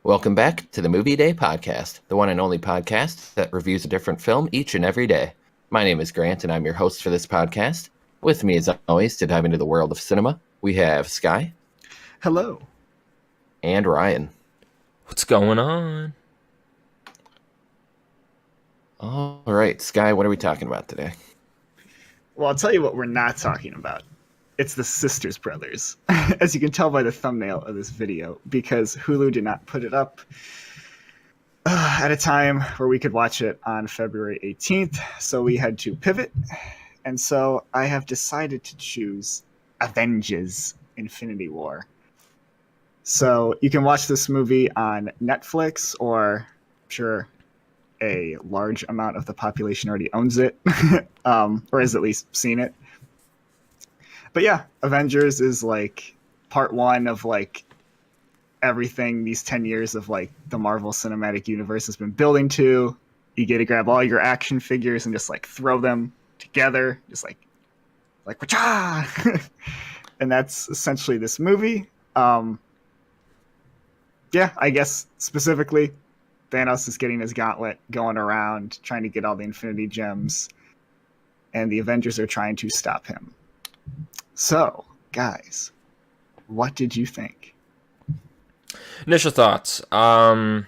Welcome back to the Movie Day Podcast, the one and only podcast that reviews a different film each and every day. My name is Grant, and I'm your host for this podcast. With me, as always, to dive into the world of cinema, we have Sky. Hello. And Ryan. What's going on? All right, Sky, what are we talking about today? Well, I'll tell you what we're not talking about. It's the Sisters Brothers, as you can tell by the thumbnail of this video, because Hulu did not put it up at a time where we could watch it on February 18th, so we had to pivot, and so I have decided to choose Avengers: Infinity War. So you can watch this movie on Netflix, or I'm sure a large amount of the population already owns it, or has at least seen it. But yeah, Avengers is like part one of like everything these 10 years of like the Marvel Cinematic Universe has been building to. You get to grab all your action figures and just like throw them together, just like wachah! And that's essentially this movie. Yeah, I guess specifically Thanos is getting his gauntlet going around trying to get all the Infinity Gems, and the Avengers are trying to stop him. So, guys, what did you think? Initial thoughts. Actually,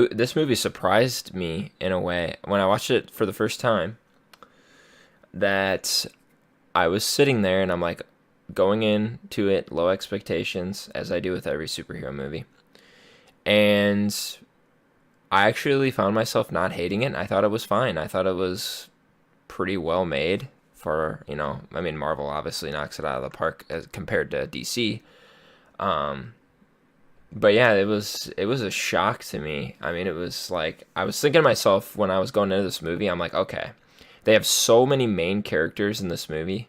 this movie surprised me in a way when I watched it for the first time. That I was sitting there and I'm like going into it low expectations, as I do with every superhero movie, and I actually found myself not hating it. I thought it was fine. I thought it was pretty well made. For, I mean, Marvel obviously knocks it out of the park as compared to DC. But yeah, it was a shock to me. I mean, it was like, I was thinking to myself when I was going into this movie, I'm like, okay, they have so many main characters in this movie.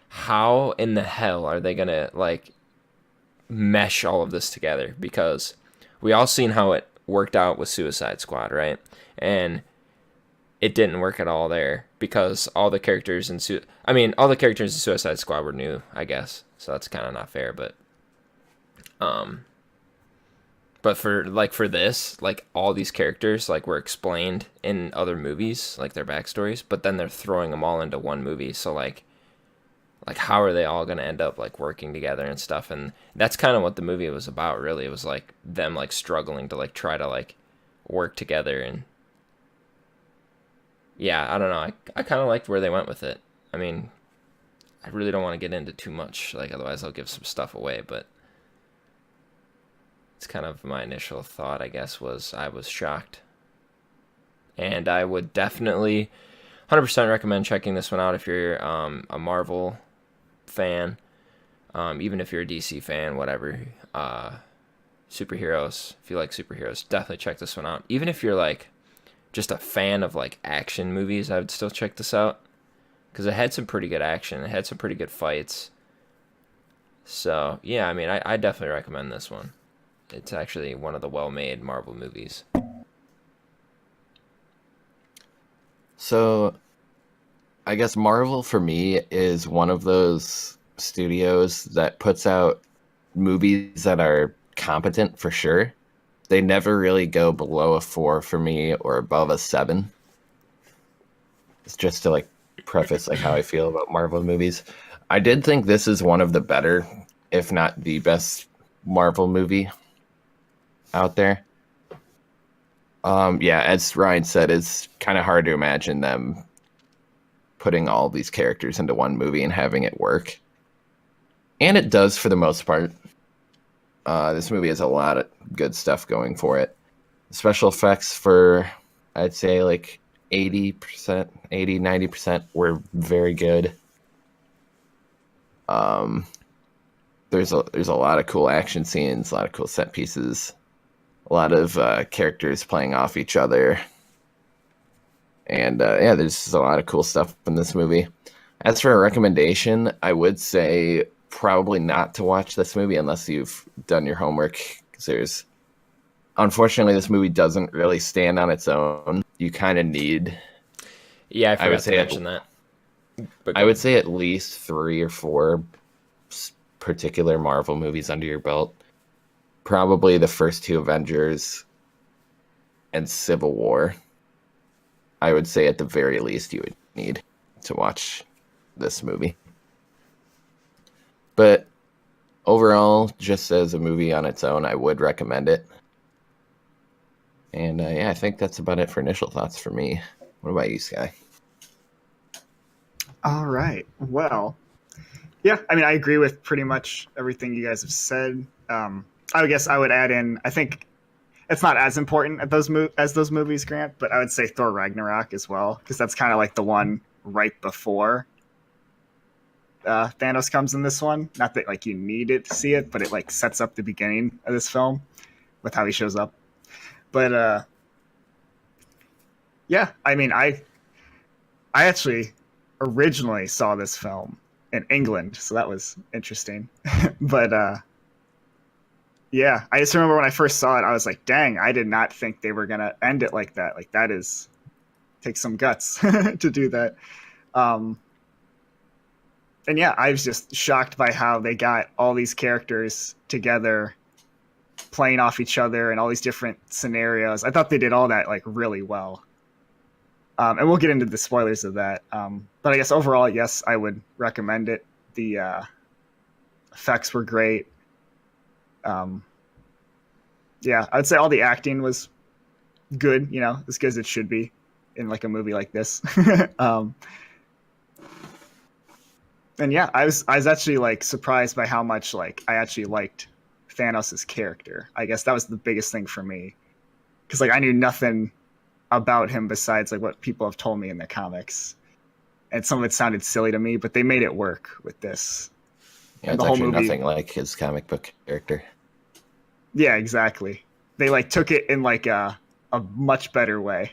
How in the hell are they going to, like, mesh all of this together? Because we all seen how it worked out with Suicide Squad, right? And it didn't work at all there because all the characters in Suicide Squad were new, I guess. So that's kind of not fair, but for this, like all these characters like were explained in other movies, like their backstories, but then they're throwing them all into one movie. So like how are they all going to end up like working together and stuff? And that's kind of what the movie was about, really. It was like them like struggling to like try to like work together. And yeah, I don't know. I kind of liked where they went with it. I mean, I really don't want to get into too much, like otherwise I'll give some stuff away, but it's kind of my initial thought, I guess, was I was shocked. And I would definitely 100% recommend checking this one out if you're a Marvel fan, even if you're a DC fan, whatever. Superheroes, if you like superheroes, definitely check this one out. Even if you're like just a fan of like action movies, I would still check this out because it had some pretty good action. It had some pretty good fights. So yeah, I mean, I definitely recommend this one. It's actually one of the well-made Marvel movies. So, I guess Marvel for me is one of those studios that puts out movies that are competent for sure. They never really go below a 4 for me or above a 7. It's just to like preface like how I feel about Marvel movies. I did think this is one of the better, if not the best, Marvel movie out there. Yeah, as Ryan said, it's kind of hard to imagine them putting all these characters into one movie and having it work. And it does for the most part. This movie has a lot of good stuff going for it. Special effects for, I'd say, like 80%, 80, 90% were very good. There's a lot of cool action scenes, a lot of cool set pieces, a lot of characters playing off each other. And yeah, there's just a lot of cool stuff in this movie. As for a recommendation, I would say probably not to watch this movie unless you've done your homework, because unfortunately this movie doesn't really stand on its own. You kind of need, Yeah, I forgot to mention that. But I would say at least 3 or 4 particular Marvel movies under your belt. probably the first two Avengers and Civil War. I would say at the very least you would need to watch this movie. But overall, just as a movie on its own, I would recommend it. And yeah, I think that's about it for initial thoughts for me. What about you, Sky? All right. Well, yeah, I mean, I agree with pretty much everything you guys have said. I guess I would add in, I think it's not as important as those movies, Grant, but I would say Thor Ragnarok as well, because that's kind of like the one right before Thanos comes in this one. Not that like you need it to see it, but it like sets up the beginning of this film with how he shows up. But yeah, I mean, I actually originally saw this film in England, so that was interesting. But yeah, I just remember when I first saw it, I was like, dang, I did not think they were gonna end it like that. Like that is takes some guts to do that. And yeah, I was just shocked by how they got all these characters together playing off each other and all these different scenarios. I thought they did all that like really well. And we'll get into the spoilers of that. But I guess overall, yes, I would recommend it. The effects were great. Yeah, I'd say all the acting was good, you know, as good as it should be in like a movie like this. And yeah, I was actually like surprised by how much like I actually liked Thanos' character. I guess that was the biggest thing for me, because like I knew nothing about him besides like what people have told me in the comics, and some of it sounded silly to me, but they made it work with this. Yeah, And it's the whole actually movie, nothing like his comic book character. yeah, exactly. They like took it in like a much better way,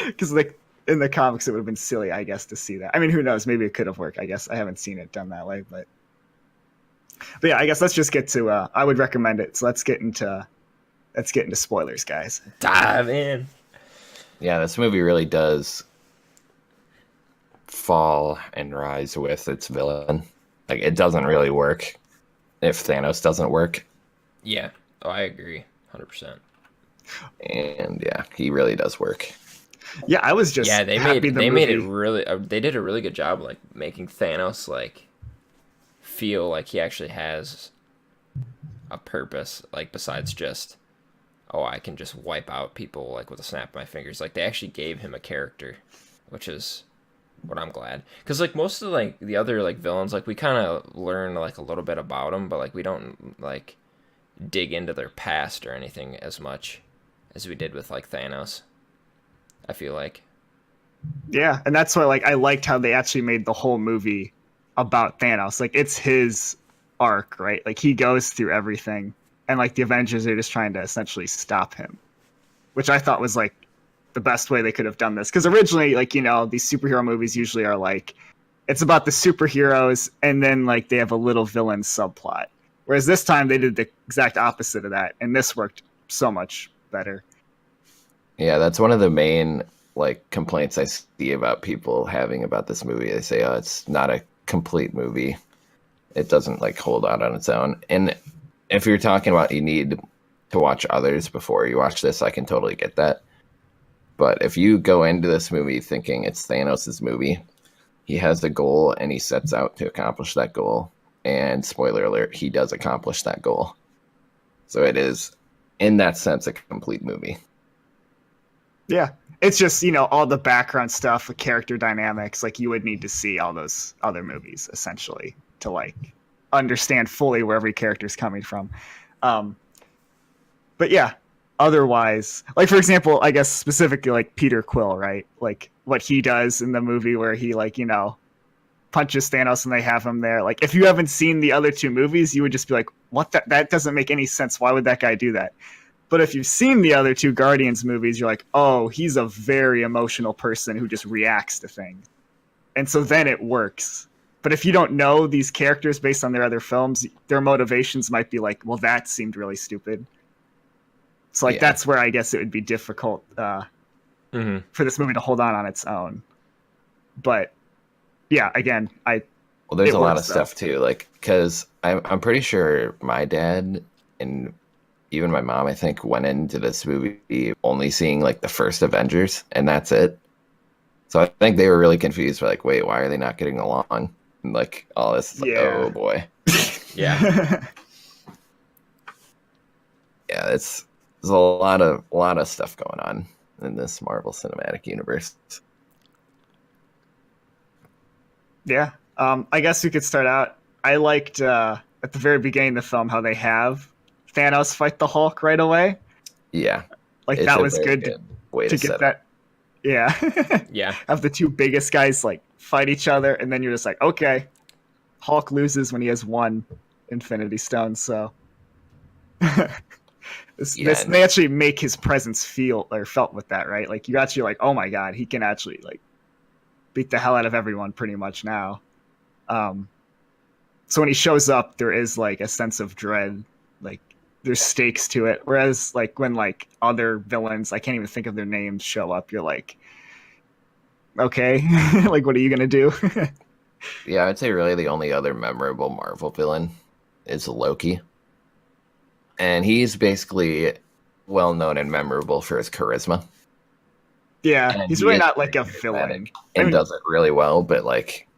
because like in the comics it would have been silly, I guess, to see that. I mean, who knows? Maybe it could have worked. I guess I haven't seen it done that way, but yeah, I guess let's just get to. I would recommend it. So let's get into spoilers, guys. Dive in. Yeah, this movie really does fall and rise with its villain. Like, it doesn't really work if Thanos doesn't work. Yeah. Oh, I agree. 100%. And yeah, he really does work. Yeah, I was just Yeah, they happy made it really. They did a really good job, like making Thanos like feel like he actually has a purpose, like besides just, oh, I can just wipe out people like with a snap of my fingers. Like they actually gave him a character, which is what I'm glad. Because like most of like the other like villains, like we kind of learn like a little bit about them, but like we don't like dig into their past or anything as much as we did with like Thanos. I feel like. Yeah, and that's why like I liked how they actually made the whole movie about Thanos. Like it's his arc, right? Like he goes through everything, and like the Avengers are just trying to essentially stop him, which I thought was like the best way they could have done this. Because originally, like, you know, these superhero movies usually are like it's about the superheroes and then like they have a little villain subplot. Whereas this time they did the exact opposite of that, and this worked so much better. Yeah, that's one of the main like complaints I see about people having about this movie. They say, "Oh, it's not a complete movie. It doesn't like hold out on its own." And if you're talking about you need to watch others before you watch this, I can totally get that. But if you go into this movie thinking it's Thanos' movie, he has a goal and he sets out to accomplish that goal. And spoiler alert, he does accomplish that goal. So it is, in that sense, a complete movie. Yeah. It's just, you know, all the background stuff, the character dynamics, like you would need to see all those other movies essentially to like understand fully where every character is coming from. But yeah, otherwise, like for example, I guess specifically like Peter Quill, right? Like what he does in the movie where he like, you know, punches Thanos and they have him there. Like if you haven't seen the other two movies, you would just be like, what that doesn't make any sense. Why would that guy do that? But if you've seen the other two Guardians movies, you're like, oh, he's a very emotional person who just reacts to things. And so then it works. But if you don't know these characters based on their other films, their motivations might be like, well, that seemed really stupid. So like that's where I guess it would be difficult for this movie to hold on its own. But yeah, again, well, there's a lot of stuff too, like because I'm pretty sure my dad and even my mom, I think, went into this movie only seeing like the first Avengers, and that's it. So I think they were really confused. Like, wait, why are they not getting along? And like all this, is like, Yeah. oh boy, Yeah. yeah, there's a lot of stuff going on in this Marvel Cinematic Universe. Yeah. I guess we could start out. I liked at the very beginning of the film how they have Thanos fight the Hulk right away. Yeah, Like it's that a was very good good way to to get set up. that. Yeah. Yeah. Have the two biggest guys like fight each other, and then you're just like, okay, Hulk loses when he has one Infinity Stone. So Yeah, they actually make his presence feel or felt with that, right? Like you actually like, oh my god, he can actually like beat the hell out of everyone pretty much now. Um, so when he shows up, there is like a sense of dread, like there's stakes to it. Whereas like when like other villains, I can't even think of their names, show up, you're like, okay, like what are you gonna do? yeah, I'd say really the only other memorable Marvel villain is Loki, and he's basically well known and memorable for his charisma. Yeah, And he's he really is not very like a charismatic villain. I and mean, does it really well. But like,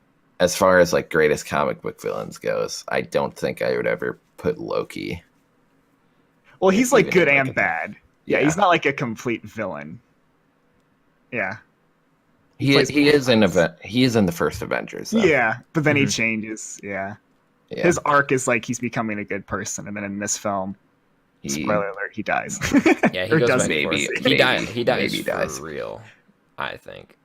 as far as like greatest comic book villains goes, I don't think I would ever put Loki well, he's like even good in like and a top. bad. Yeah, he's Yeah, not like a complete villain. Yeah, he he plays he both is in sides. event. He is in the first Avengers though. Yeah, but then he Hmm. changes. Yeah, Yeah, his arc is like he's becoming a good person, and then in this film, he spoiler alert, he dies. Yeah, he Or goes back doesn't and even forth. maybe see. maybe He dies maybe for dies. real, I think.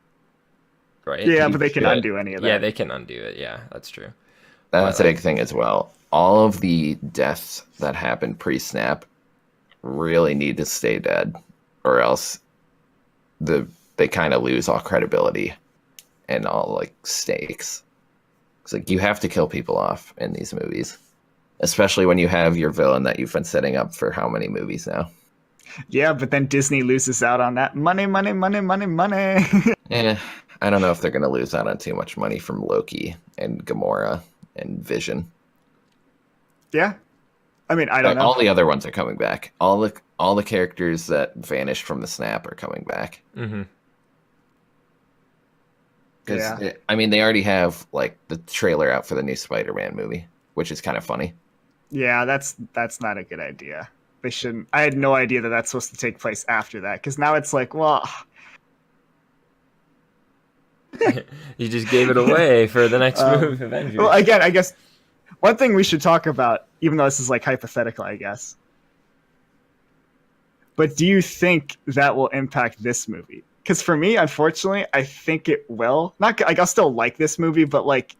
Right? Yeah, He but they can should. undo any of Yeah, that. they can undo it. Yeah, that's true. But That's a like, big thing as well. All of the deaths that happen pre-snap really need to stay dead, or else they kind of lose all credibility and all like stakes. It's like you have to kill people off in these movies, especially when you have your villain that you've been setting up for how many movies now. Yeah, but then Disney loses out on that money, money, money, money, money. Eh, I don't know if they're going to lose out on too much money from Loki and Gamora and Vision. Yeah, I mean, I don't know. All the other ones are coming back. All the characters that vanished from the snap are coming back. hmm Because Yeah, I mean, they already have like the trailer out for the new Spider-Man movie, which is kind of funny. yeah, that's not a good idea. They shouldn't. I had no idea that that's supposed to take place after that because now it's like, well, you just gave it away for the next movie, Avengers. well, again, I guess one thing we should talk about, even though this is like hypothetical, I guess. But do you think that will impact this movie? Because for me, unfortunately, I think it will. Not like I'll still like this movie, but like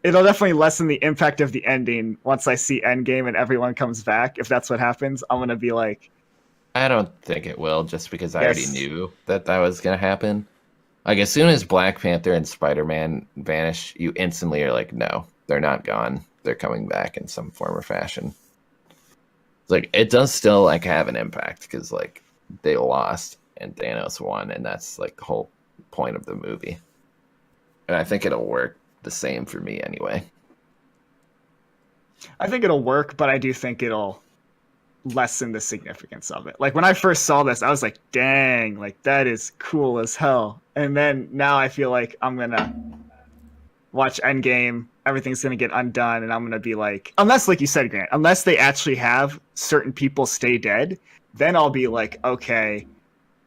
it'll definitely lessen the impact of the ending once I see Endgame and everyone comes back. If that's what happens, I'm gonna be like, I don't think it will, just because I already yes, knew that that was gonna happen. Like as soon as Black Panther and Spider-Man vanish, you instantly are like, no, they're not gone. They're coming back in some form or fashion. It's like it does still like have an impact because like they lost and Thanos won, and that's like the whole point of the movie. And I think it'll work the same for me anyway. I think it'll work, but I do think it'll lessen the significance of it. Like when I first saw this, I was like, dang, like that is cool as hell. And then now I feel like I'm gonna watch Endgame, everything's gonna get undone, and I'm gonna be like, unless, like you said, Grant, unless they actually have certain people stay dead, then I'll be like, okay,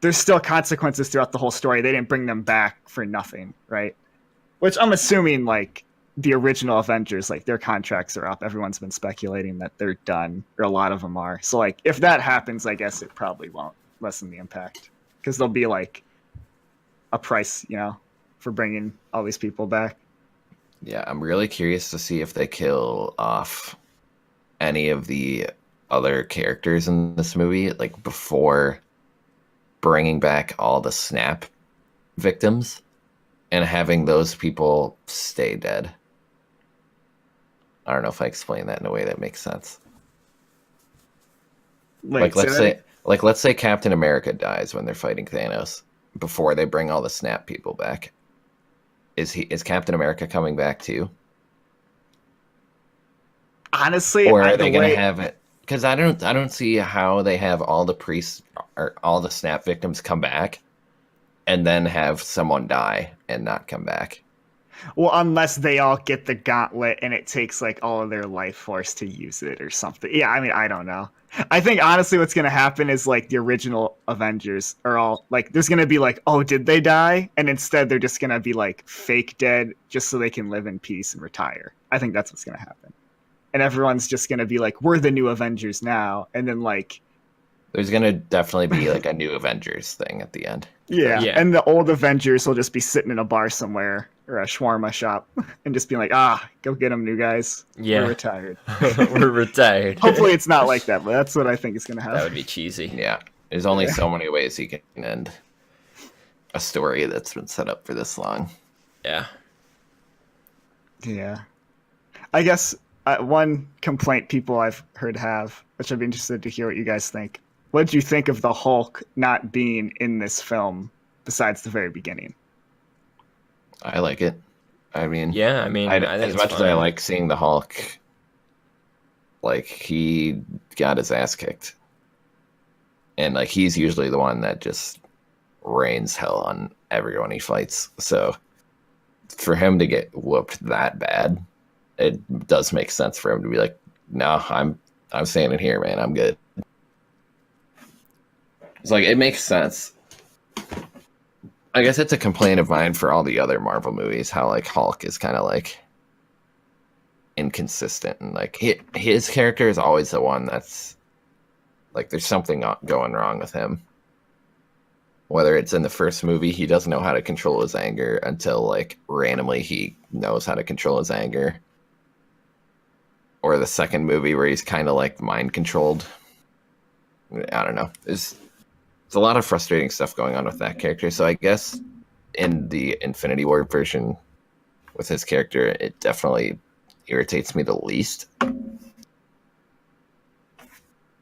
there's still consequences throughout the whole story. They didn't bring them back for nothing, right? Which I'm assuming, like the original Avengers, like their contracts are up. Everyone's been speculating that they're done, or a lot of them are. So, like, if that happens, I guess it probably won't lessen the impact because there'll be like a price, for bringing all these people back. Yeah, I'm really curious to see if they kill off any of the other characters in this movie, like before bringing back all the snap victims and having those people stay dead. I don't know if I explained that in a way that makes sense. Wait, Like let's that say let's say Captain America dies when they're fighting Thanos before they bring all the snap people back. Is Captain America coming back too? honestly, Or are the they going to way have it because I don't see how they have all the priests or all the snap victims come back and then have someone die and not come back. Well, unless they all get the gauntlet and it takes like all of their life force to use it or something. Yeah, I mean, I don't know. I think honestly what's going to happen is like the original Avengers are all like there's going to be like, "Oh, did they die?" And instead they're just going to be like fake dead just so they can live in peace and retire. I think that's what's going to happen. And everyone's just going to be like, "We're the new Avengers now." And then like There's gonna definitely be like a new Avengers thing at the end. yeah, Yeah. and the old Avengers will just be sitting in a bar somewhere or a shawarma shop and just being like, go get them, new guys. Yeah. We're retired. We're retired. Hopefully it's not like that, but that's what I think is going to happen. That would be cheesy. Yeah, there's only so many ways you can end a story that's been set up for this long. Yeah. Yeah. I guess one complaint people I've heard have, which I'd be interested to hear what you guys think. What did you think of the Hulk not being in this film besides the very beginning? I like it. I mean, Yeah, I mean, I think as it's much as I fine. like seeing the Hulk, like he got his ass kicked, and like he's usually the one that just rains hell on everyone he fights. So for him to get whooped that bad, it does make sense for him to be like, "No, I'm standing here, man. I'm good." It's like it makes sense. I guess it's a complaint of mine for all the other Marvel movies, how like Hulk is kind of like inconsistent, and like his character is always the one that's like there's something going wrong with him. Whether it's in the first movie, he doesn't know how to control his anger until like randomly he knows how to control his anger, or the second movie where he's kind of like mind controlled. I don't know. There's a lot of frustrating stuff going on with that character. So I guess in the Infinity War version with his character, it definitely irritates me the least.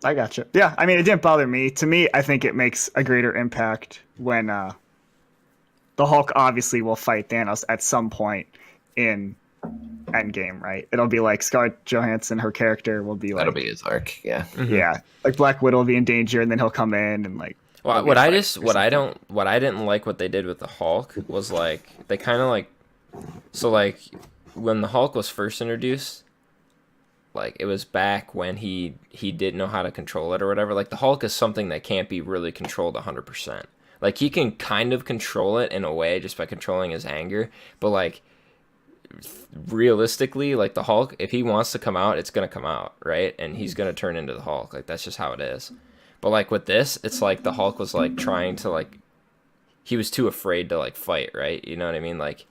I gotcha. Yeah, I mean, it didn't bother me. To me, I think it makes a greater impact when the Hulk obviously will fight Thanos at some point in Endgame, right? It'll be like Scarlett Johansson, her character will be like, That'll be his arc, yeah. yeah, like Black Widow will be in danger, and then he'll come in and like. Well, what I didn't like what they did with the Hulk was like they kind of like, so like when the Hulk was first introduced, like it was back when he didn't know how to control it or whatever. Like the Hulk is something that can't be really controlled 100%. Like he can kind of control it in a way just by controlling his anger, but like realistically, like the Hulk, if he wants to come out, it's gonna come out, right? And he's gonna turn into the Hulk. Like that's just how it is. But like with this, it's like the Hulk was like trying to like he was too afraid to like fight, right? You know what I mean? Like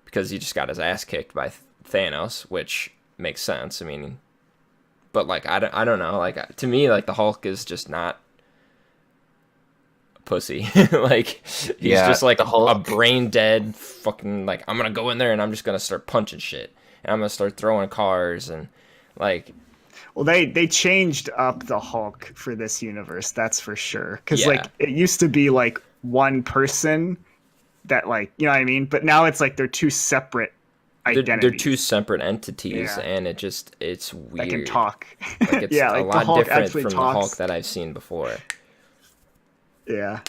because he just got his ass kicked by Thanos, which makes sense. I mean, but like I don't know. Like to me, like the Hulk is just not a pussy. Like he's just like the Hulk, a brain dead fucking like I'm gonna go in there and I'm just gonna start punching shit and I'm gonna start throwing cars and like. Well, they changed up the Hulk for this universe, that's for sure. Because Yeah. like it used to be like one person that like you know what I mean, but now it's like they're two separate identities. They're two separate entities, Yeah. and it's weird. that can talk. Like it's yeah, a like the lot Hulk different actually from the talks. Hulk that I've seen before. Yeah,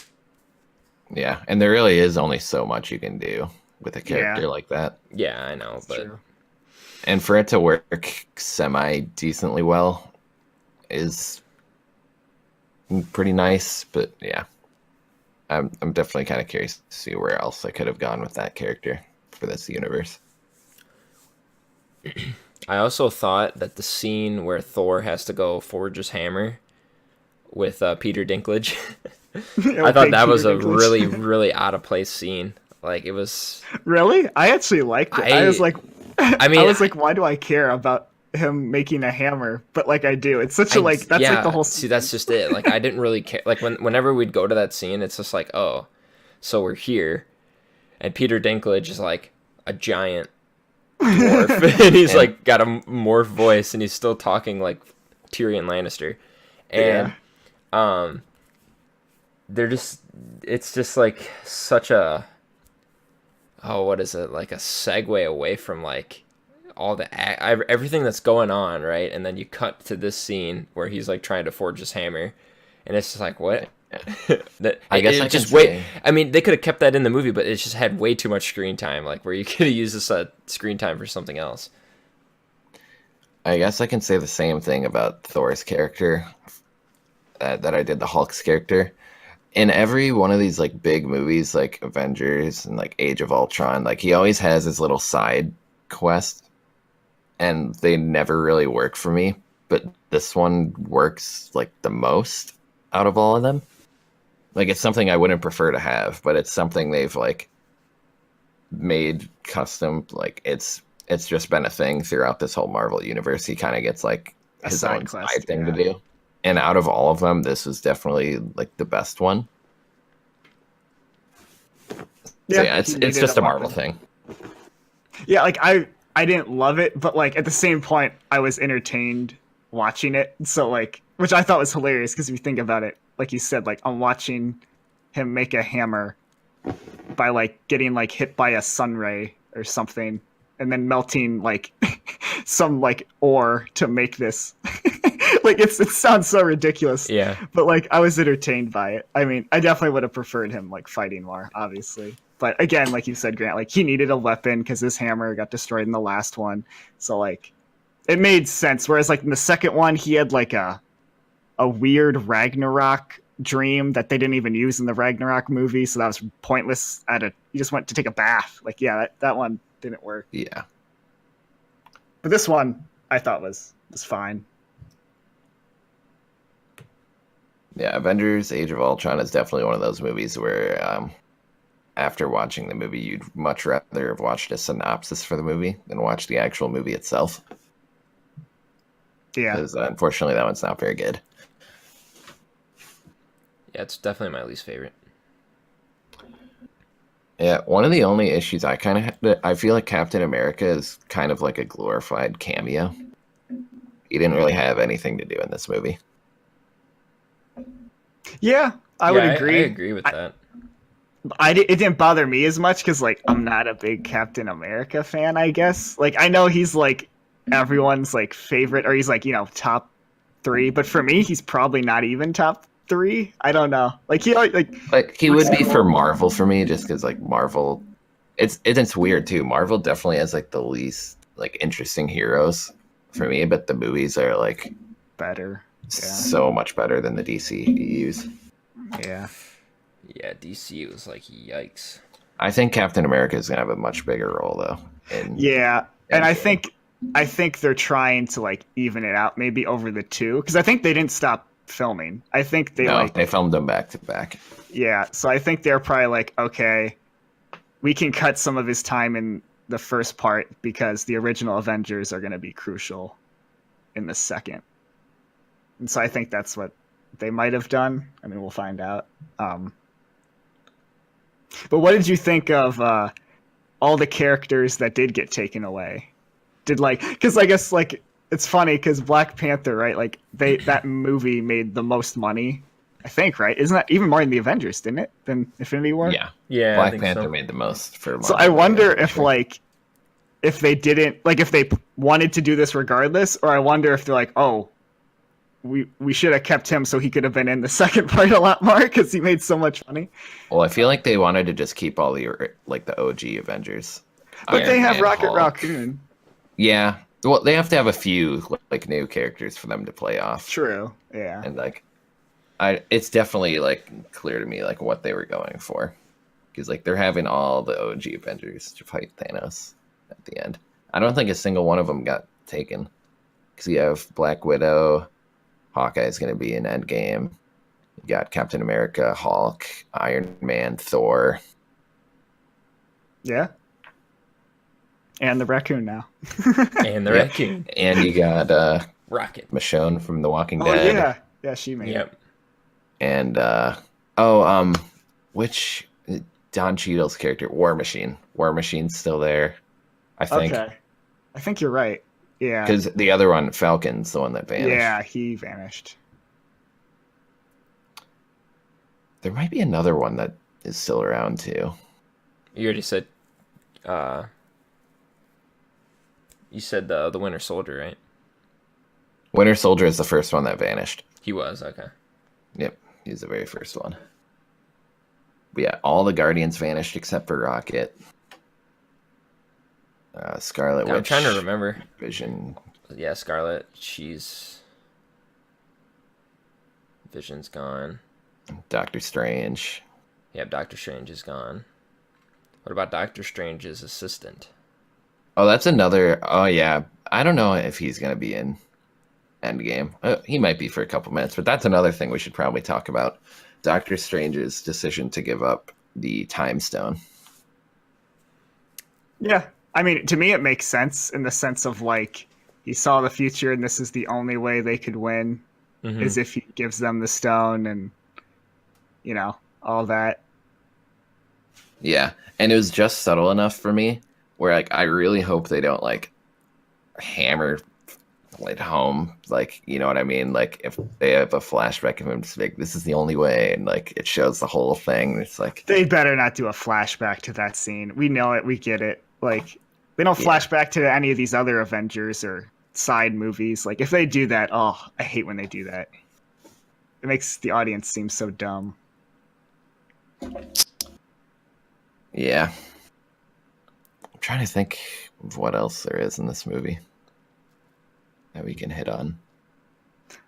yeah, and there really is only so much you can do with a character Yeah. like that. Yeah, I know, but true. And for it to work semi decently well is pretty nice, but yeah. I'm definitely kind of curious to see where else I could have gone with that character for this universe. I also thought that the scene where Thor has to go forge his hammer with Peter Dinklage, I thought that was a really, really out of place scene. Like it was. Really? I actually liked it. I was like, I mean, I was like, why do I care about him making a hammer? But like, I do. It's such a like. That's like the whole. See, that's just it. Like I didn't really care. Like whenever we'd go to that scene, it's just like, oh, so we're here, and Peter Dinklage is like a giant dwarf, and he's like got a morph voice, and he's still talking like Tyrion Lannister, and they're just. It's just like such a. Oh, what is it? Like a segue away from like all the everything that's going on, right? And then you cut to this scene where he's like trying to forge his hammer, and it's just like what? That I guess I can just wait. say, I mean, they could have kept that in the movie, but it just had way too much screen time. Like where you could have used this screen time for something else. I guess I can say the same thing about Thor's character that I did the Hulk's character. In every one of these like big movies, like Avengers and like Age of Ultron, like he always has his little side quest, and they never really work for me. But this one works like the most out of all of them. Like it's something I wouldn't prefer to have, but it's something they've like made custom. Like it's just been a thing throughout this whole Marvel universe. He kind of gets like A his side own quest, side thing yeah. to do. And out of all of them, this was definitely like the best one. So yeah, he it's needed just a Marvel weapon. thing. Yeah, like I didn't love it, but like at the same point, I was entertained watching it. So like, which I thought was hilarious because if you think about it, like you said, like I'm watching him make a hammer by like getting like hit by a sun ray or something, and then melting like some like ore to make this. Like it sounds so ridiculous, Yeah. but like I was entertained by it. I mean, I definitely would have preferred him like fighting more, obviously. But again, like you said, Grant, like he needed a weapon because his hammer got destroyed in the last one. So like it made sense. Whereas like in the second one, he had like a weird Ragnarok dream that they didn't even use in the Ragnarok movie, so that was pointless. He just went to take a bath. Like yeah, that one didn't work. Yeah. But this one I thought was fine. Yeah, Avengers: Age of Ultron is definitely one of those movies where, after watching the movie, you'd much rather have watched a synopsis for the movie than watch the actual movie itself. Yeah. Because unfortunately, that one's not very good. Yeah, it's definitely my least favorite. Yeah, one of the only issues I kind of had, I feel like Captain America is kind of like a glorified cameo. He didn't really have anything to do in this movie. Yeah, I would agree. I agree with that. It didn't bother me as much because like I'm not a big Captain America fan. I guess like I know he's like everyone's like favorite, or he's like top 3, but for me he's probably not even top 3. I don't know. Like he He would be for Marvel for me, just because like Marvel, it's weird too. Marvel definitely has like the least like interesting heroes for me, but the movies are like better. Yeah. so much better than the DCEUs. Yeah. Yeah, DC was like yikes. I think Captain America is gonna have a much bigger role though. Yeah, and I think they're trying to like even it out maybe over the 2 because I think they didn't stop filming. I think they filmed them back to back. Yeah, so I think they're probably like, okay, we can cut some of his time in the first part because the original Avengers are going to be crucial in the second. And so I think that's what they might have done. I mean, we'll find out. But what did you think of all the characters that did get taken away? Because I guess like it's funny because Black Panther, right? Like that movie made the most money, I think, right? Isn't that even more than the Avengers, didn't it? Than Infinity War? Yeah. Black Panther made the most for Marvel. So I wonder if they didn't if they wanted to do this regardless, or I wonder if they're like, oh, we should have kept him so he could have been in the second part a lot more because he made so much money. Well, I feel like they wanted to just keep all the like the OG Avengers. But they have Rocket Hulk. Raccoon. Yeah. Well, they have to have a few like new characters for them to play off. True. Yeah. And like, it's definitely like clear to me like what they were going for, because like they're having all the OG Avengers to fight Thanos at the end. I don't think a single one of them got taken, because you have Black Widow, Hawkeye's going to be in Endgame. You got Captain America, Hulk, Iron Man, Thor. Yeah. And the raccoon now. And the raccoon. And you got Rocket. Michonne from The Walking Oh Dead. yeah. Yeah, she made it. And which Don Cheadle's character, War Machine. War Machine's still there, I think. Okay. I think you're right. Yeah. Because the other one, Falcon's the one that vanished. Yeah, he vanished. There might be another one that is still around too. You already said You said the Winter Soldier, right? Winter Soldier is the first one that vanished. He was okay. Yep, he's the very first one. But yeah, all the Guardians vanished except for Rocket, Scarlet Yeah, I'm Witch, trying to remember. Vision. Yeah, Scarlet. Vision's gone. Doctor Strange. Yeah, Doctor Strange is gone. What about Doctor Strange's assistant? Oh, that's another. Oh yeah, I don't know if he's gonna be in Endgame. He might be for a couple minutes, but that's another thing we should probably talk about. Doctor Strange's decision to give up the Time Stone. Yeah, I mean, to me, it makes sense in the sense of like he saw the future, and this is the only way they could win is if he gives them the stone, and all that. Yeah, and it was just subtle enough for me where like I really hope they don't like hammer it home, like, you know what I mean? Like if they have a flashback of him just like this is the only way, and like it shows the whole thing. It's like They better not do a flashback to that scene. We know it. We get it. Like they don't Yeah. flash back to any of these other Avengers or side movies. Like if they do that, oh, I hate when they do that. It makes the audience seem so dumb. yeah. I'm trying to think of what else there is in this movie that we can hit on.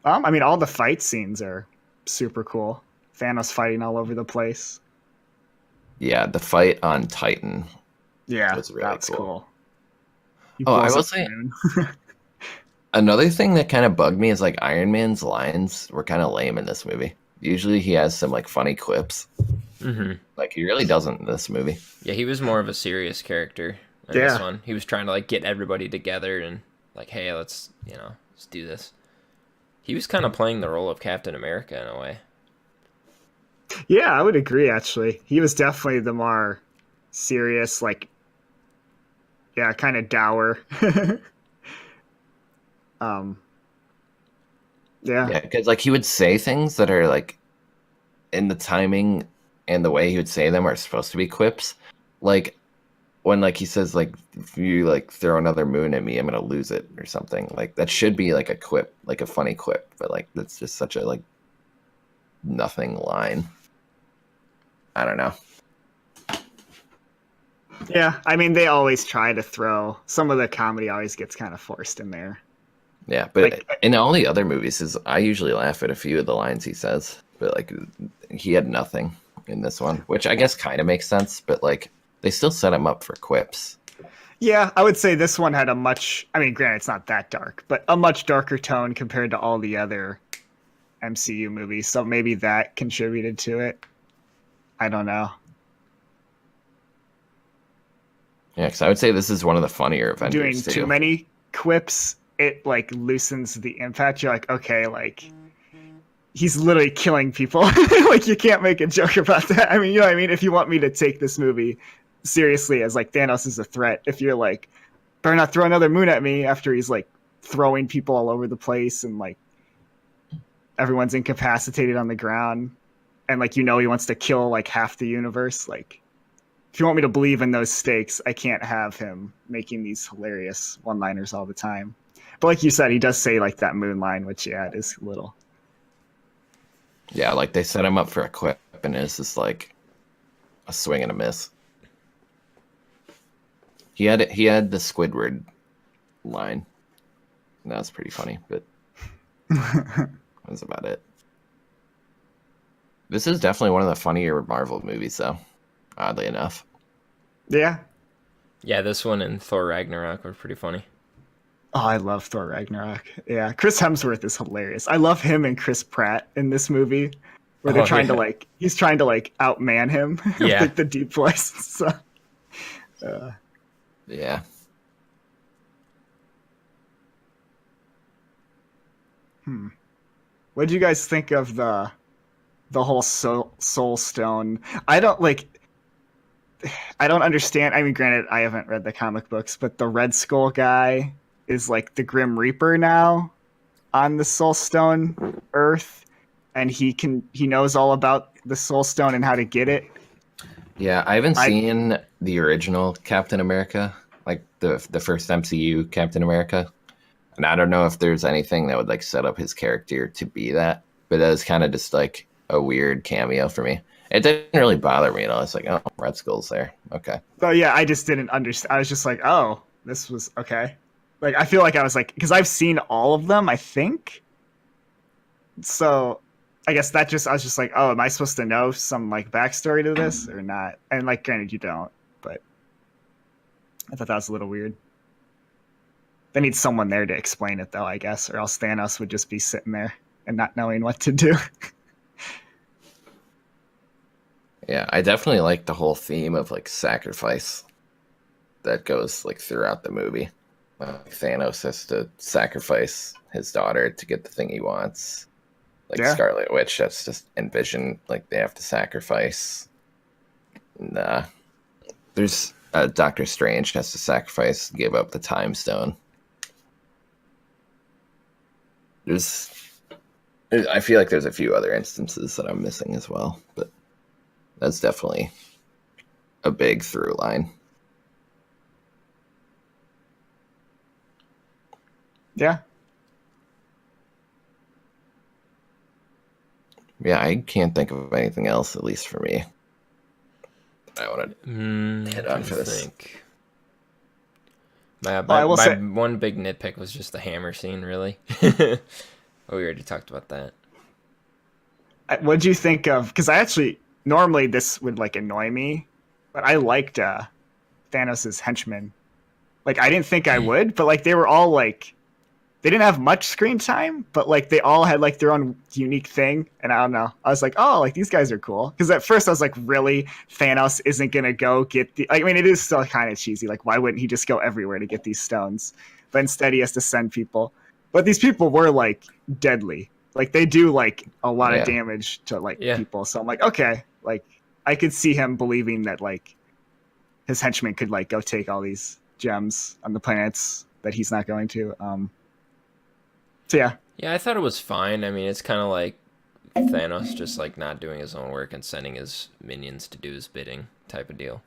I mean, all the fight scenes are super cool. Thanos fighting all over the place. Yeah, the fight on Titan. Yeah, That's really that's cool. cool. He Oh, I blows will up the say- moon. Another thing that kind of bugged me is like Iron Man's lines were kind of lame in this movie. Usually he has some like funny quips. Mm-hmm. Like he really doesn't in this movie. Yeah, he was more of a serious character in Yeah. this one. He was trying to like get everybody together and like, hey, let's do this. He was kind of playing the role of Captain America in a way. Yeah, I would agree, actually. He was definitely the more serious, like, yeah, kind of dour. Yeah. Yeah, because like he would say things that are like in the timing and the way he would say them are supposed to be quips. Like when like he says like if you like throw another moon at me, I'm gonna lose it or something. Like that should be like a quip, like a funny quip, but like that's just such a like nothing line. I don't know. Yeah, I mean, they always try to throw some of the comedy always gets kind of forced in there. Yeah, but Like- in all the other movies, I usually laugh at a few of the lines he says, but like he had nothing in this one, which I guess kind of makes sense. But like they still set him up for quips. Yeah, I would say this one had a much, I mean, granted, it's not that dark, but a much darker tone compared to all the other MCU movies. So maybe that contributed to it. I don't know. Yeah, because I would say this is one of the funnier Doing Avengers too too. many quips, it like loosens the impact. You're like, okay, like he's literally killing people. Like you can't make a joke about that. I mean, you know what I mean? If you want me to take this movie seriously as like Thanos is a threat, if you're like, better not throw another moon at me after he's like throwing people all over the place and like everyone's incapacitated on the ground and like he wants to kill like half the universe, like if you want me to believe in those stakes, I can't have him making these hilarious one-liners all the time. But like you said, he does say like that moon line, which yeah, it is a little. Yeah, like they set him up for a quip, and it's just like a swing and a miss. He had the Squidward line. And that was pretty funny, but that's about it. This is definitely one of the funnier Marvel movies, though. Oddly enough. Yeah. Yeah, this one and Thor Ragnarok were pretty funny. Oh, I love Thor Ragnarok. Yeah, Chris Hemsworth is hilarious. I love him and Chris Pratt in this movie, where they're trying to like he's trying to like outman him. Yeah. Like the deep voice. So, Yeah. what did you guys think of the whole soul stone? I don't understand. I mean, granted, I haven't read the comic books, but the Red Skull guy is like the Grim Reaper now on the Soul Stone Earth, and he knows all about the Soul Stone and how to get it. Yeah, I haven't seen the original Captain America. like the first MCU Captain America. And I don't know if there's anything that would like set up his character to be that, but that was kind of just like a weird cameo for me. It didn't really bother me at all. It's like, oh, Red Skull's there. Okay. So yeah, I just didn't understand. I was just like, oh, this was okay. Like I feel like I was like, because I've seen all of them, I think. So I guess that just I was just like, oh, am I supposed to know some like backstory to this or not? And like, granted, you don't, but I thought that was a little weird. They need someone there to explain it, though, I guess, or else Thanos would just be sitting there and not knowing what to do. Yeah, I definitely like the whole theme of like sacrifice that goes like throughout the movie. Thanos has to sacrifice his daughter to get the thing he wants. Like Yeah. Scarlet Witch, that's just envisioned like they have to sacrifice. Nah, there's Doctor Strange has to sacrifice, give up the Time Stone. I feel like there's a few other instances that I'm missing as well, but that's definitely a big through line. Yeah. Yeah, I can't think of anything else, at least for me. I want to hit on for this. Think. My say- one big nitpick was just the hammer scene, really. We already talked about that. What'd you think of? Because I actually normally this would like annoy me, but I liked Thanos' henchmen. Like I didn't think I would, but like they were all like they didn't have much screen time, but like they all had like their own unique thing. And I don't know, I was like, oh, like these guys are cool. Because at first I was like, really, Thanos isn't gonna go get the? I mean, it is still kind of cheesy. Like, why wouldn't he just go everywhere to get these stones? But instead, he has to send people. But these people were like deadly. Like they do like a lot of damage to like people. So I'm like, okay, like I could see him believing that like his henchmen could like go take all these gems on the planets that he's not going to. So yeah. Yeah, I thought it was fine. I mean, it's kind of like Thanos just like not doing his own work and sending his minions to do his bidding type of deal.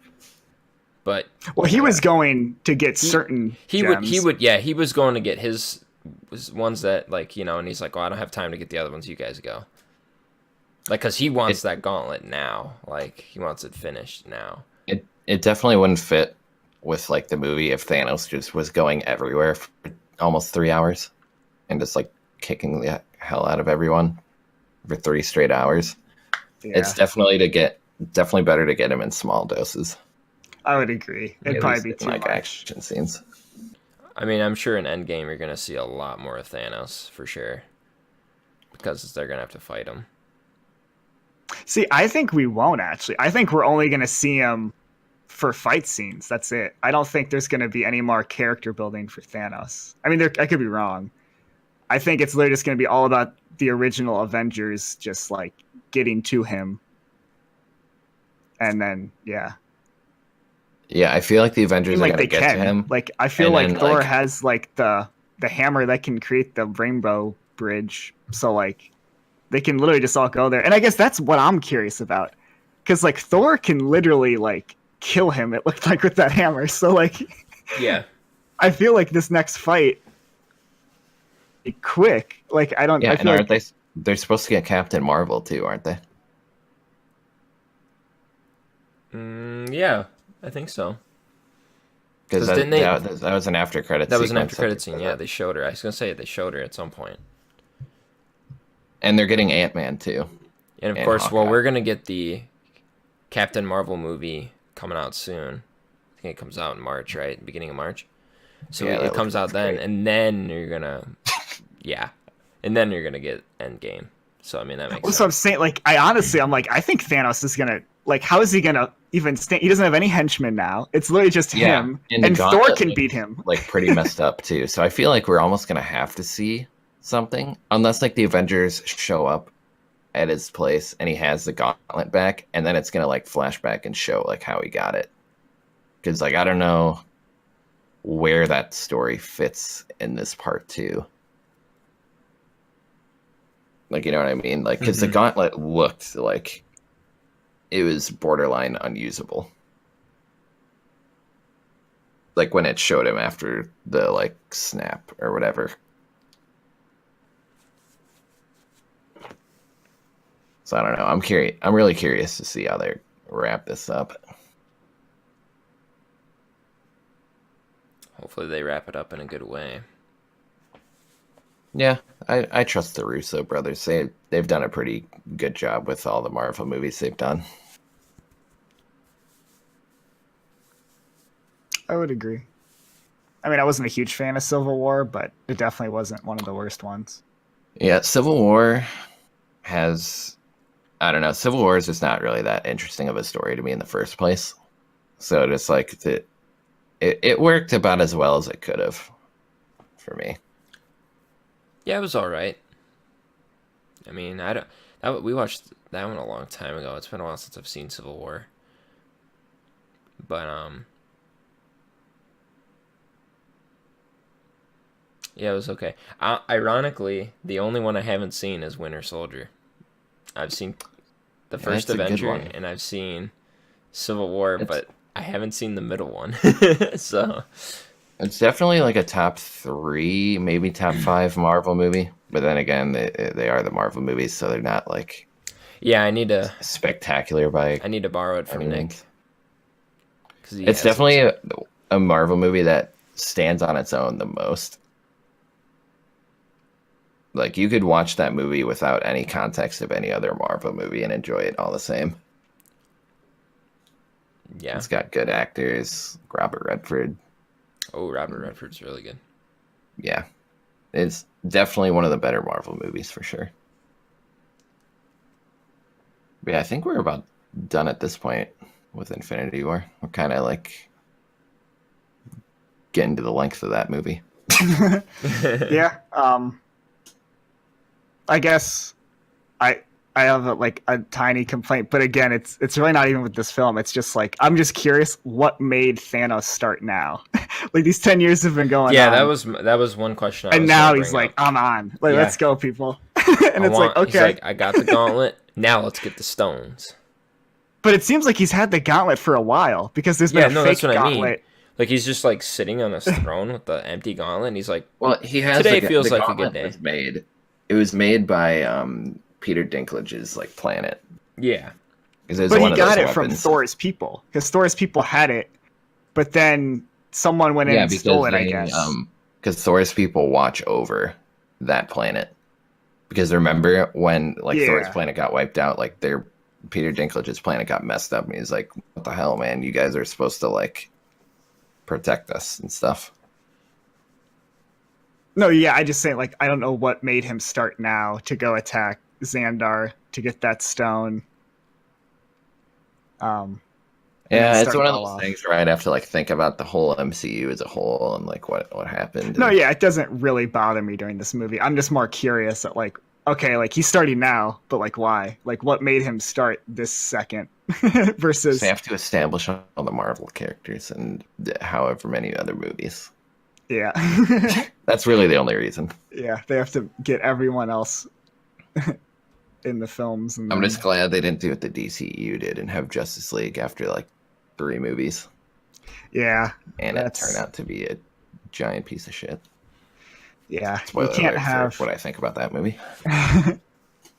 But well, he was going to get certain gems. He was going to get his ones that like, you know, and he's like, "Oh, I don't have time to get the other ones. You guys go." Like, cuz he wants that gauntlet now. Like, he wants it finished now. It definitely wouldn't fit with like the movie if Thanos just was going everywhere for almost 3 hours and just like kicking the hell out of everyone for 3 straight hours. Yeah. It's definitely better to get him in small doses. I would agree. It'd probably be too much. Action scenes. I mean, I'm sure in Endgame you're gonna see a lot more of Thanos for sure, because they're gonna have to fight him. See, I think we won't actually. I think we're only gonna see him for fight scenes. That's it. I don't think there's gonna be any more character building for Thanos. I mean, I could be wrong. I think it's literally just gonna be all about the original Avengers just like getting to him, and then yeah. Yeah, I feel like the Avengers are gonna get to him. Like I feel like Thor has like the hammer that can create the rainbow bridge. So like they can literally just all go there. And I guess that's what I'm curious about. Cause like Thor can literally like kill him, it looked like, with that hammer. So like yeah. I feel like this next fight quick. Like I don't Yeah, I and feel aren't like they're supposed to get Captain Marvel too, aren't they? Yeah. I think so. Because that was an after credit. That was an after credit scene. Yeah, they showed her. I was gonna say they showed her at some point. And they're getting Ant-Man too. And of course, well, we're gonna get the Captain Marvel movie coming out soon. I think it comes out in March, right? Beginning of March. So it comes out then, and then you're gonna, and then you're gonna get Endgame. So I mean that makes sense. So I'm saying, like, I'm like, I think Thanos is gonna, like, how is he gonna even stand? He doesn't have any henchmen now. It's literally just him, and Thor can beat him. Like pretty messed up too. So I feel like we're almost gonna have to see something, unless like the Avengers show up at his place and he has the gauntlet back, and then it's gonna like flash back and show like how he got it. Because like I don't know where that story fits in this part two. Like, you know what I mean? Like, because the gauntlet looked like it was borderline unusable. like when it showed him after the like snap or whatever. So I don't know. I'm curious. I'm really curious to see how they wrap this up. Hopefully they wrap it up in a good way. Yeah, I trust the Russo brothers. They've done a pretty good job with all the Marvel movies they've done. I would agree. I mean, I wasn't a huge fan of Civil War, but it definitely wasn't one of the worst ones. Yeah, Civil War has, I don't know, Civil War is just not really that interesting of a story to me in the first place. So just like it worked about as well as it could have for me. Yeah, it was all right. I mean, I don't. We watched that one a long time ago. It's been a while since I've seen Civil War. But yeah, it was okay. Ironically, the only one I haven't seen is Winter Soldier. I've seen the first That's a good Avenger one. and I've seen Civil War, It's but I haven't seen the middle one. So it's definitely like a top 3, maybe top 5 Marvel movie. But then again, they are the Marvel movies, so they're not like yeah, spectacular by I need to borrow it from any Nick means. because he It's has it. definitely a Marvel movie that stands on its own the most. Like you could watch that movie without any context of any other Marvel movie and enjoy it all the same. Yeah. It's got good actors, Robert Redford. Oh, Robert Redford's really good. Yeah, it's definitely one of the better Marvel movies for sure. But yeah, I think we're about done at this point with Infinity War. We're kind of like getting to the length of that movie. Yeah. I guess I have a tiny complaint, but again, it's really not even with this film. It's just like I'm just curious what made Thanos start now. Like these 10 years have been going Yeah, on, that was one question I and was gonna now he's bring like, up. I'm on. Like, Yeah. let's go, people. And I it's like, want. He's okay, like, I got the gauntlet. Now let's get the stones. but it seems like he's had the gauntlet for a while because there's been Yeah, a no, fake that's what I mean. gauntlet. Like he's just like sitting on his throne with the empty gauntlet, and he's like, Well, he has today the feels like a good gauntlet day. was made. It was made by Peter Dinklage's like planet. Yeah, Because it was But one he of those got it from weapons. Thor's people because Thor's people had it, but then someone went in Yeah, and because stole it. I they guess. because Thor's people watch over that planet. Because remember when like Thor's Yeah. planet got wiped out, like their Peter Dinklage's planet got messed up, and he's like, "What the hell, man? You guys are supposed to like protect us and stuff." No, yeah, I just say like I don't know what made him start now to go attack Xandar to get that stone. And then Yeah, it's start one it of all those off. things where I'd have to like think about the whole MCU as a whole and like what happened. No, And yeah, it doesn't really bother me during this movie. I'm just more curious at like, okay, like he's starting now, but like why? Like what made him start this second so versus you have to establish all the Marvel characters and however many other movies. yeah. That's really the only reason. Yeah, they have to get everyone else in the films and I'm then just glad they didn't do what the DCEU did and have Justice League after like 3 movies, yeah, and it that's turned out to be a giant piece of shit. yeah, you Spoiler can't alert have for what I think about that movie.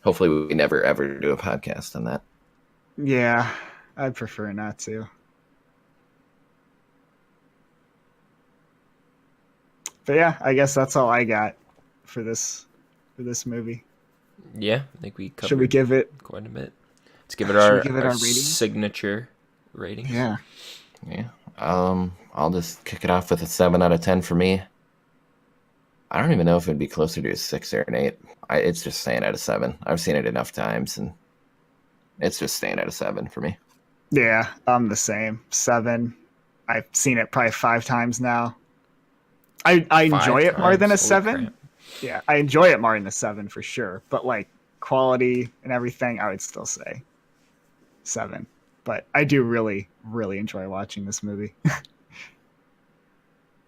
Hopefully, we never ever do a podcast on that. Yeah, I'd prefer not to. But yeah, I guess that's all I got for this movie. yeah. I think we covered Should we give it? quite a bit. Let's give it Should we our give it our rating? signature rating. Yeah. Yeah. I'll just kick it off with a 7 out of 10 for me. I don't even know if it'd be closer to a 6 or an 8. It's just staying at a 7. I've seen it enough times, and it's just staying at a 7 for me. Yeah, I'm the same. 7. I've seen it probably 5 times now. I enjoy it more than a times? Holy 7. crap. Yeah, I enjoy it more than a 7 for sure. But like quality and everything, I would still say 7. But I do really, really enjoy watching this movie.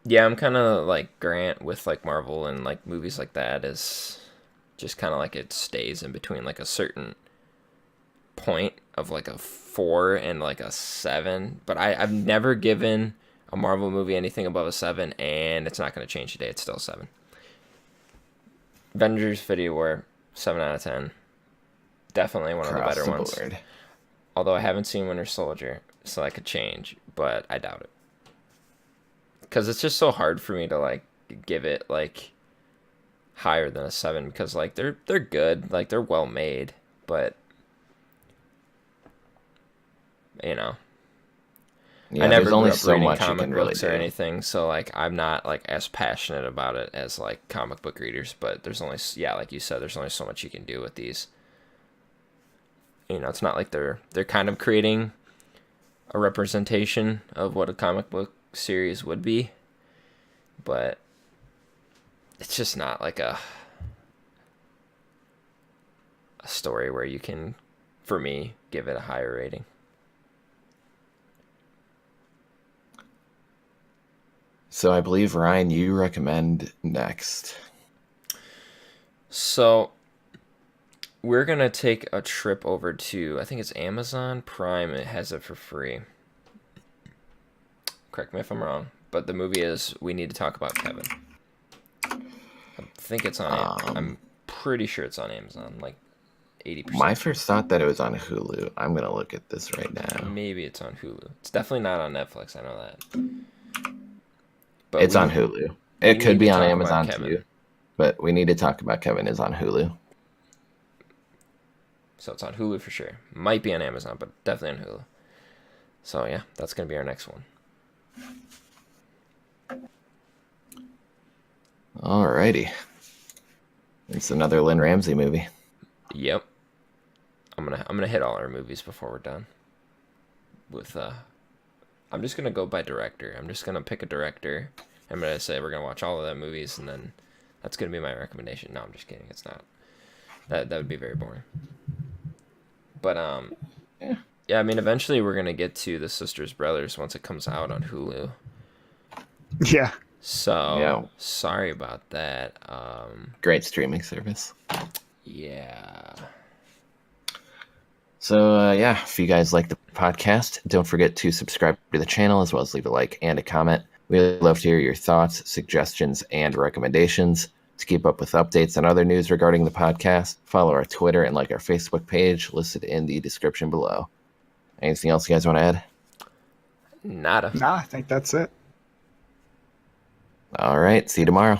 Yeah, I'm kind of like Grant with like Marvel and like movies like that is just kind of like it stays in between like a certain point of like a 4 and like a 7. But I've never given a Marvel movie anything above a 7, and it's not going to change today. It's still 7. Avengers Video War, 7 out of 10. Definitely one of the Across better the ones. board. Although I haven't seen Winter Soldier, so that could change, but I doubt it. Because it's just so hard for me to like give it like higher than a 7 because like they're good, like they're well made, but you know, I Yeah, never there's grew only up so reading much you comic can really books or do. anything, so like I'm not like as passionate about it as like comic book readers. But there's only like you said, there's only so much you can do with these. You know, it's not like they're kind of creating a representation of what a comic book series would be, but it's just not like a story where you can, for me, give it a higher rating. So I believe, Ryan, you recommend next. So we're gonna take a trip over to, I think it's Amazon Prime. It has it for free. Correct me if I'm wrong, but the movie is We Need to Talk About Kevin. I think it's on. I'm pretty sure it's on Amazon. Like 80%. My first thought that it was on Hulu. I'm gonna look at this right now. Maybe it's on Hulu. It's definitely not on Netflix. I know that. But It's on Hulu. It could be on Amazon too, but We Need to Talk About Kevin is on Hulu. So it's on Hulu for sure. Might be on Amazon, but definitely on Hulu. So yeah, that's gonna be our next one. Alrighty. It's another Lynn Ramsey movie. Yep. I'm gonna hit all our movies before we're done. With I'm just gonna go by director. I'm just gonna pick a director. I'm gonna say we're gonna watch all of the movies, and then that's gonna be my recommendation. No, I'm just kidding. It's not. That would be very boring. But yeah. I mean, eventually we're gonna get to the Sisters Brothers once it comes out on Hulu. Yeah. So Yeah. sorry about that. Great streaming service. Yeah. So yeah, if you guys like the podcast, don't forget to subscribe to the channel as well as leave a like and a comment. We'd love to hear your thoughts, suggestions, and recommendations. To keep up with updates and other news regarding the podcast, follow our Twitter and like our Facebook page listed in the description below. Anything else you guys want to add? Nada. Nah, I think that's it. All right, see you tomorrow.